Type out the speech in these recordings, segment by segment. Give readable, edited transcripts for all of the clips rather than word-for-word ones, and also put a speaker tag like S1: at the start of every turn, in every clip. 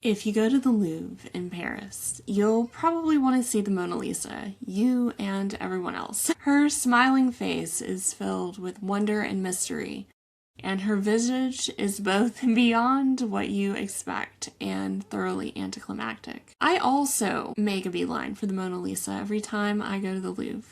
S1: If you go to the Louvre in Paris, you'll probably want to see the Mona Lisa, you and everyone else. Her smiling face is filled with wonder and mystery, and her visage is both beyond what you expect and thoroughly anticlimactic. I also make a beeline for the Mona Lisa every time I go to the Louvre,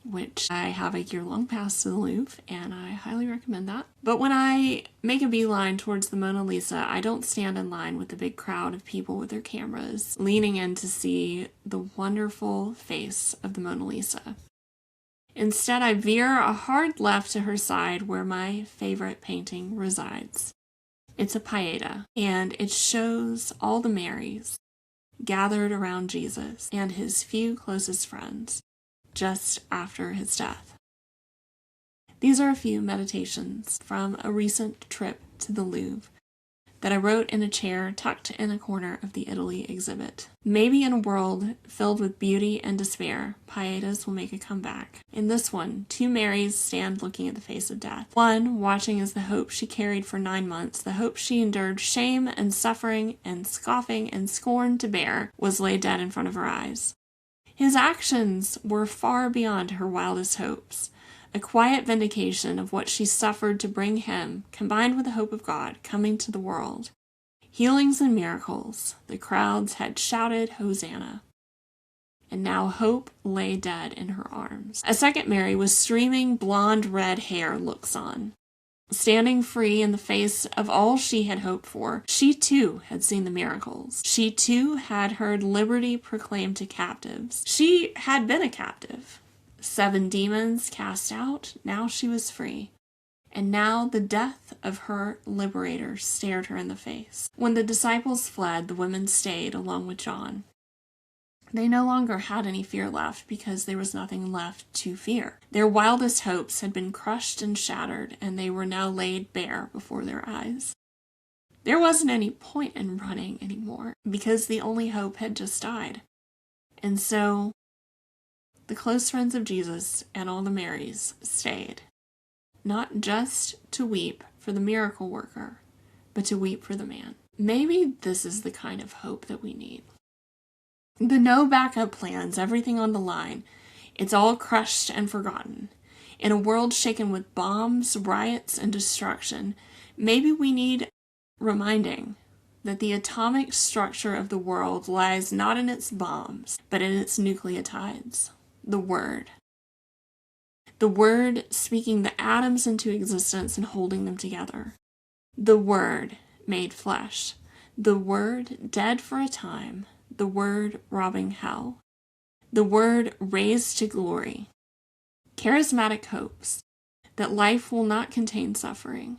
S1: which I have a year-long pass to the Louvre, and I highly recommend that. But when I make a beeline towards the Mona Lisa, I don't stand in line with the big crowd of people with their cameras, leaning in to see the wonderful face of the Mona Lisa. Instead, I veer a hard left to her side where my favorite painting resides. It's a Pietà, and it shows all the Marys gathered around Jesus and his few closest friends just after his death. These are a few meditations from a recent trip to the Louvre that I wrote in a chair tucked in a corner of the Italy exhibit. Maybe in a world filled with beauty and despair, Pietàs will make a comeback. In this one, two Marys stand looking at the face of death. One watching as the hope she carried for 9 months, the hope she endured shame and suffering and scoffing and scorn to bear, was laid dead in front of her eyes. His actions were far beyond her wildest hopes. A quiet vindication of what she suffered to bring him, combined with the hope of God coming to the world. Healings and miracles. The crowds had shouted, Hosanna. And now hope lay dead in her arms. A second Mary with streaming blonde red hair looks on. Standing free in the face of all she had hoped for, she too had seen the miracles. She too had heard liberty proclaimed to captives. She had been a captive. 7 demons cast out, now she was free. And now the death of her liberator stared her in the face. When the disciples fled, the women stayed along with John. They no longer had any fear left because there was nothing left to fear. Their wildest hopes had been crushed and shattered, and they were now laid bare before their eyes. There wasn't any point in running anymore because the only hope had just died. And so the close friends of Jesus and all the Marys stayed, not just to weep for the miracle worker, but to weep for the man. Maybe this is the kind of hope that we need. The no backup plans, everything on the line, it's all crushed and forgotten. In a world shaken with bombs, riots, and destruction, maybe we need reminding that the atomic structure of the world lies not in its bombs, but in its nucleotides. The Word. The Word speaking the atoms into existence and holding them together. The Word made flesh. The Word dead for a time. The Word robbing hell. The Word raised to glory. Charismatic hopes that life will not contain suffering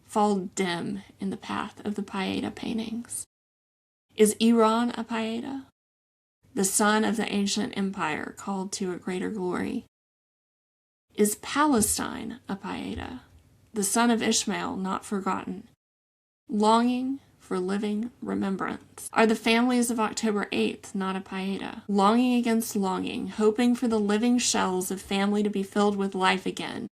S1: fall dim in the path of the Pietà paintings. Is Iran a Pietà? The son of the ancient empire called to a greater glory? Is Palestine a Pietà? The son of Ishmael not forgotten, longing for living remembrance? Are the families of October 8th not a Pietà? Longing against longing, hoping for the living shells of family to be filled with life again.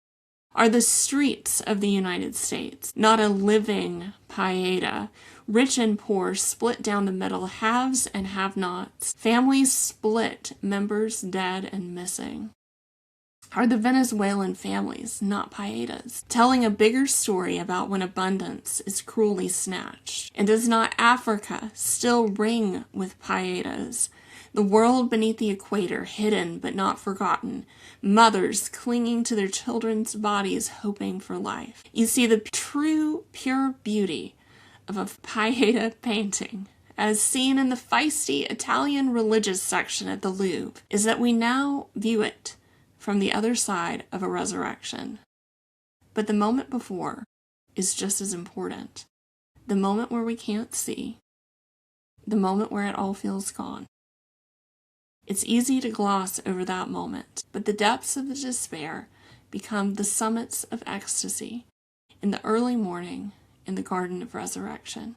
S1: Are the streets of the United States not a living Pietà? Rich and poor split down the middle, haves and have-nots. Families split, members dead and missing. Are the Venezuelan families not Pietàs, telling a bigger story about when abundance is cruelly snatched? And does not Africa still ring with Pietàs? The world beneath the equator, hidden but not forgotten. Mothers clinging to their children's bodies, hoping for life. You see, the true, pure beauty of a Pietà painting, as seen in the feisty Italian religious section at the Louvre, is that we now view it from the other side of a resurrection. But the moment before is just as important. The moment where we can't see. The moment where it all feels gone. It's easy to gloss over that moment, but the depths of the despair become the summits of ecstasy in the early morning in the Garden of Resurrection.